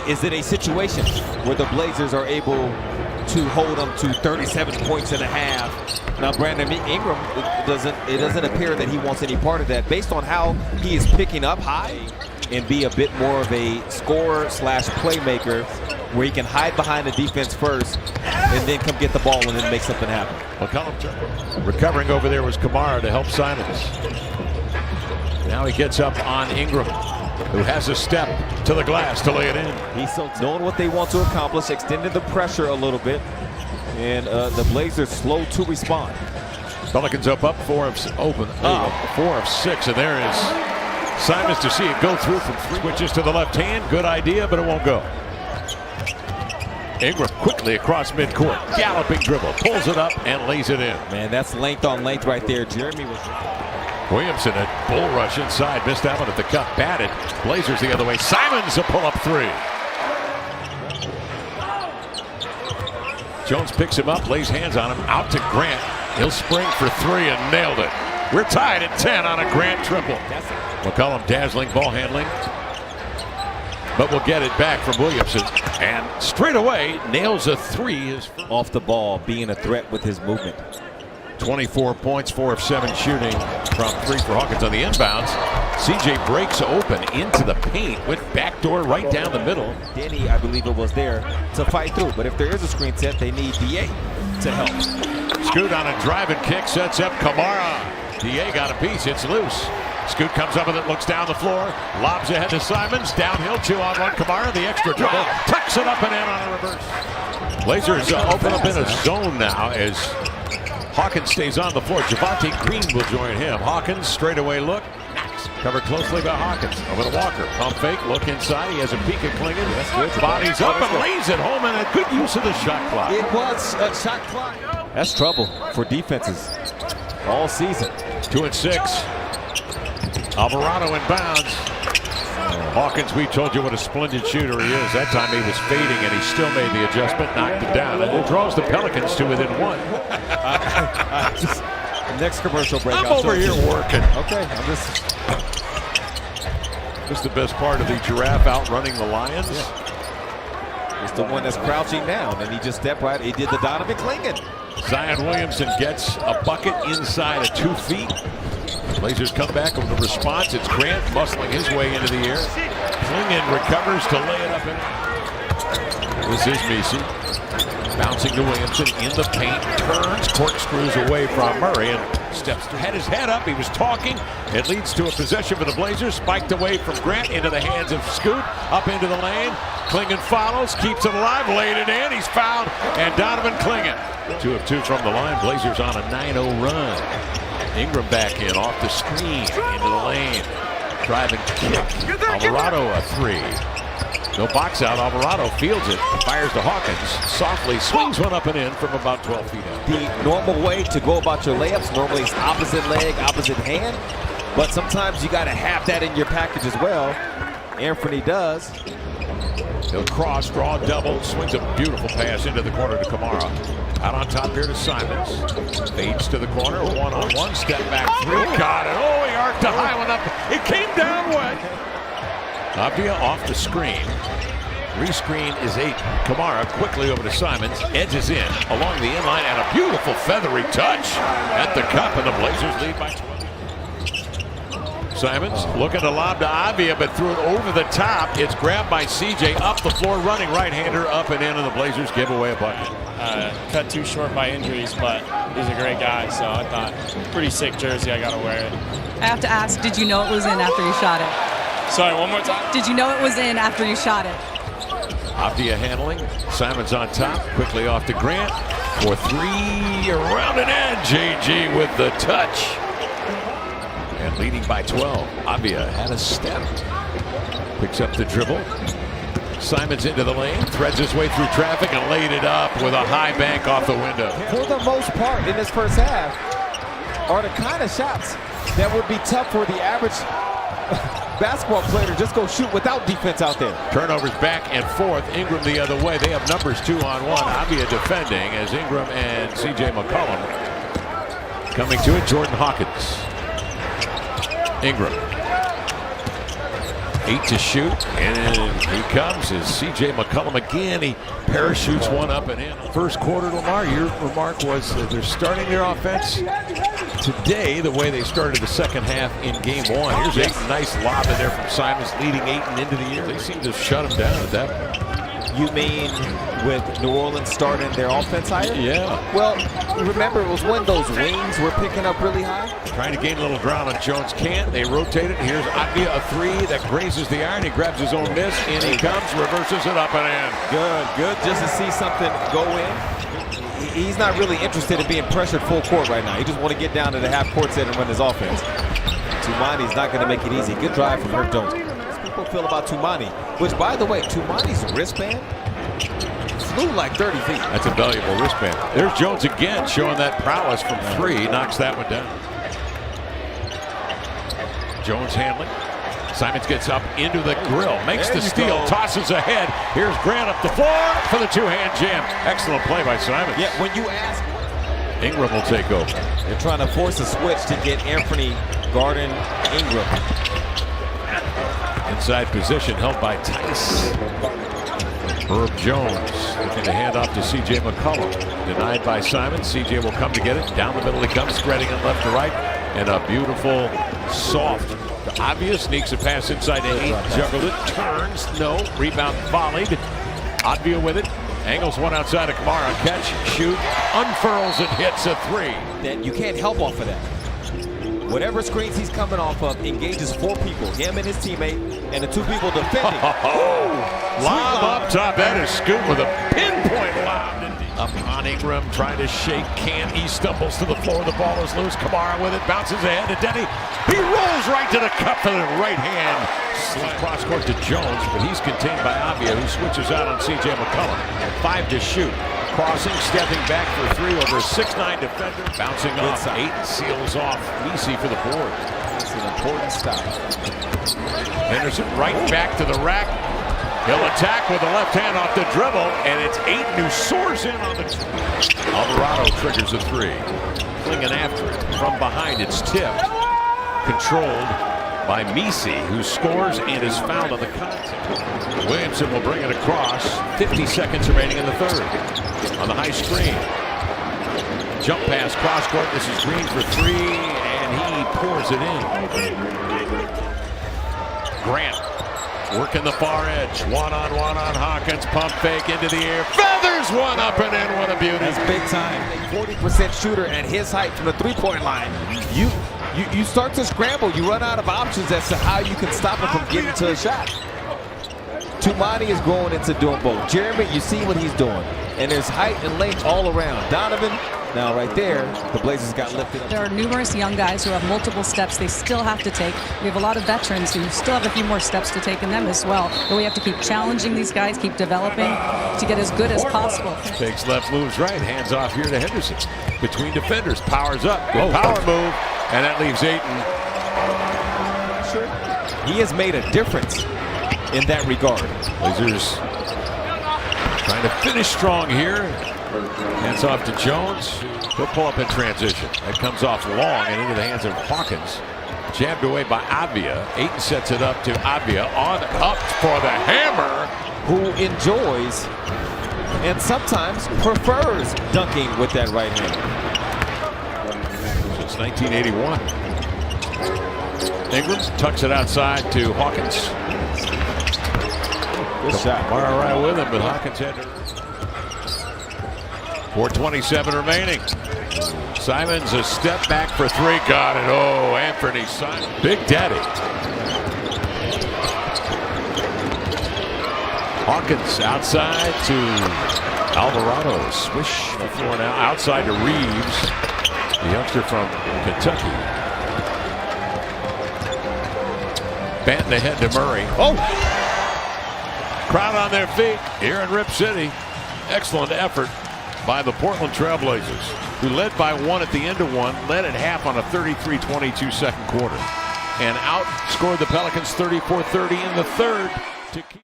is it a situation where the Blazers are able to hold them to 37 points and a half? Now, Brandon Ingram, it doesn't appear that he wants any part of that based on how he is picking up high and be a bit more of a scorer slash playmaker where he can hide behind the defense first and then come get the ball and then make something happen. McCollum recovering over there was Kamara to help Simons. Now he gets up on Ingram, who has a step to the glass to lay it in. He's so knowing what they want to accomplish, extended the pressure a little bit, and the Blazers slow to respond. Pelicans up 4 of 6, and there is Simons to see it go through from 3. Switches to the left hand, good idea, but it won't go. Ingram quickly across midcourt, galloping dribble, pulls it up and lays it in. Man, that's length on length right there. Jeremy was... Williamson at bull rush inside, missed that one at the cup, batted. Blazers the other way. Simons a pull-up 3. Jones picks him up, lays hands on him, out to Grant. He'll spring for 3 and nailed it. We're tied at 10 on a Grant triple. McCollum dazzling ball handling, but we'll get it back from Williamson. And straight away nails a 3. Off the ball, being a threat with his movement. 24 points, 4 of 7 shooting from 3 for Hawkins on the inbounds. CJ breaks open into the paint, went backdoor right down the middle. Denny, I believe it was there to fight through, but if there is a screen set, they need DA to help. Scoot on a drive and kick, sets up Kamara. DA got a piece, it's loose. Scoot comes up with it, looks down the floor, lobs ahead to Simons, downhill, 2-on-1 Kamara, the extra dribble, tucks it up and in on a reverse. Blazers open up in a zone now as Hawkins stays on the floor. G.O.A.T. Green will join him. Hawkins, straightaway look. Covered closely by Hawkins. Over to Walker. Pump fake, look inside. He has a peek at Klingon. Bodies up and lays it home, and a good use of the shot clock. It was a shot clock. That's trouble for defenses all season. 2 and 6. Alvarado inbounds. Hawkins, we told you what a splendid shooter he is. That time he was fading and he still made the adjustment, knocked it down. And it draws the Pelicans to within 1. Next commercial break. I'm over here working. Okay, I'm just... This is the best part of the giraffe outrunning the Lions. Yeah. It's the one that's crouching down, and he just stepped right. He did the Donovan Klingon. Zion Williamson gets a bucket inside of 2 feet. Blazers come back with a response. It's Grant muscling his way into the air. Klingon recovers to lay it up in. This is Messi. Bouncing to Williamson in the paint. Turns, corkscrews away from Murray and steps through. Had his head up. He was talking. It leads to a possession for the Blazers. Spiked away from Grant into the hands of Scoot. Up into the lane. Klingon follows. Keeps it alive. Laid it in. He's fouled. And Donovan Klingon. 2 of 2 from the line. Blazers on a 9-0 run. Ingram back in, off the screen, into the lane. Driving kick. Alvarado a 3. No box out. Alvarado fields it. Fires to Hawkins. Softly swings one up and in from about 12 feet out. The normal way to go about your layups, normally it's opposite leg, opposite hand. But sometimes you got to have that in your package as well. Anthony does. He'll cross, draw, double, swings a beautiful pass into the corner to Kamara. Out on top here to Simons. Fades to the corner, 1-on-1, step back 3. Got it. Oh, he arced a high one up. It came down wet. Avdia off the screen. Rescreen is 8. Kamara quickly over to Simons. Edges in along the inline and a beautiful feathery touch at the cup, and the Blazers lead by 12. Simons looking to lob to Avdia, but threw it over the top. It's grabbed by CJ up the floor, running right-hander up and in, and the Blazers give away a bucket. Cut too short by injuries, but he's a great guy, so I thought pretty sick jersey. I gotta wear it. I have to ask, did you know it was in after you shot it? Sorry, one more time. Did you know it was in after you shot it? Avdia handling. Simons on top, quickly off to Grant for 3 around an edge. JG with the touch. And leading by 12. Avdia had a step. Picks up the dribble. Simons into the lane, threads his way through traffic and laid it up with a high bank off the window. For the most part in this first half are the kind of shots that would be tough for the average basketball player to just go shoot without defense out there. Turnovers back and forth. Ingram the other way. They have numbers 2-on-1. Avdia defending as Ingram and CJ McCollum coming to it. Jordan Hawkins. Ingram. 8 to shoot, and He comes as C.J. McCollum again. He parachutes one up and in. First quarter, Lamar, your remark was that they're starting their offense today the way they started the second half in game one. Here's Ayton, nice lob in there from Simons, leading Ayton into the year. They seem to shut him down at that point. You mean with New Orleans starting their offense higher? Yeah. Well, remember, it was when those wings were picking up really high. Trying to gain a little ground on Jones. Can't. They rotate it. Here's Avdia, a three that grazes the iron. He grabs his own miss. In he comes, reverses it up and in. Good just to see something go in. He's not really interested in being pressured full court right now. He just want to get down to the half court set and run his offense. Tumani's not going to make it easy. Good drive from Herb Jones. People feel about Tumani, which, by the way, Tumani's wristband flew like 30 feet. That's a valuable wristband. There's Jones again, showing that prowess from three. Knocks that one down. Jones handling. Simons gets up into the grill, makes the steal, tosses ahead. Here's Grant up the floor for the two-hand jam. Excellent play by Simons. Yeah, when you ask, Ingram will take over. They're trying to force a switch to get Anthony guarding Ingram. Inside position held by Tice. Herb Jones looking to hand off to C.J. McCollum. Denied by Simons. C.J. will come to get it. Down the middle he comes, spreading it left to right. And a beautiful, soft, obvious sneaks a pass inside to 8. Juggled it, turns, no. Rebound volleyed. Advia with it. Angles one outside of Kamara. Catch, shoot, unfurls and hits a three. That you can't help off of that. Whatever screens he's coming off of engages 4 people, him and his teammate, and the 2 people defending. Lob up top. That is Scoot with a pinpoint lob. Up on Ingram, trying to shake, can't. He stumbles to the floor. The ball is loose. Kamara with it, bounces ahead to Denny. He rolls right to the cup with the right hand. Cross court to Jones, but he's contained by Avia, who switches out on C.J. McCollum. 5 to shoot. Crossing, stepping back for 3 over a 6'9" defender. Bouncing off. 8 seals off. Lisi for the board. It's an important stop. Henderson right back to the rack. He'll attack with the left hand off the dribble, and it's Ayton who soars in on the Alvarado triggers a 3. Flinging after it. From behind, it's tipped. Controlled by Misi, who scores and is fouled on the contact. Williamson will bring it across. 50 seconds remaining in the third. On the high screen. Jump pass, cross court. This is Green for 3, and he pours it in. Grant working the far edge. One-on-one on Hawkins. Pump fake into the air. Feathers one up and in. What a beauty. That's big time. 40% shooter at his height from the three-point line. You start to scramble. You run out of options as to how you can stop him from getting to a shot. Tumani is growing into doing both. Jeremy, you see what he's doing. And there's height and length all around. Donovan, now right there, the Blazers got lifted up. There are numerous young guys who have multiple steps they still have to take. We have a lot of veterans who still have a few more steps to take in them as well. But we have to keep challenging these guys, keep developing to get as good as possible. Takes left, moves right, hands off here to Henderson. Between defenders, powers up. Good power move, and that leaves Ayton. He has made a difference in that regard. Blazers trying to finish strong here. Hands off to Jones. He'll pull up in transition. That comes off long and into the hands of Hawkins. Jabbed away by Avia. Ayton sets it up to Avia. On up for the hammer. Who enjoys and sometimes prefers dunking with that right hand. Since 1981. Ingram tucks it outside to Hawkins. Good shot. Mara right with him, but Hawkins had to. 4:27 remaining. Simons a step back for 3. Got it. Oh, Anthony Simons. Big Daddy. Hawkins outside to Alvarado. Swish the floor now. Outside to Reeves, the youngster from Kentucky. Banton ahead to Murray. Oh! Crowd on their feet here in Rip City. Excellent effort by the Portland Trailblazers, who led by 1 at the end of 1, led at half on a 33-22 second quarter, and outscored the Pelicans 34-30 in the third to keep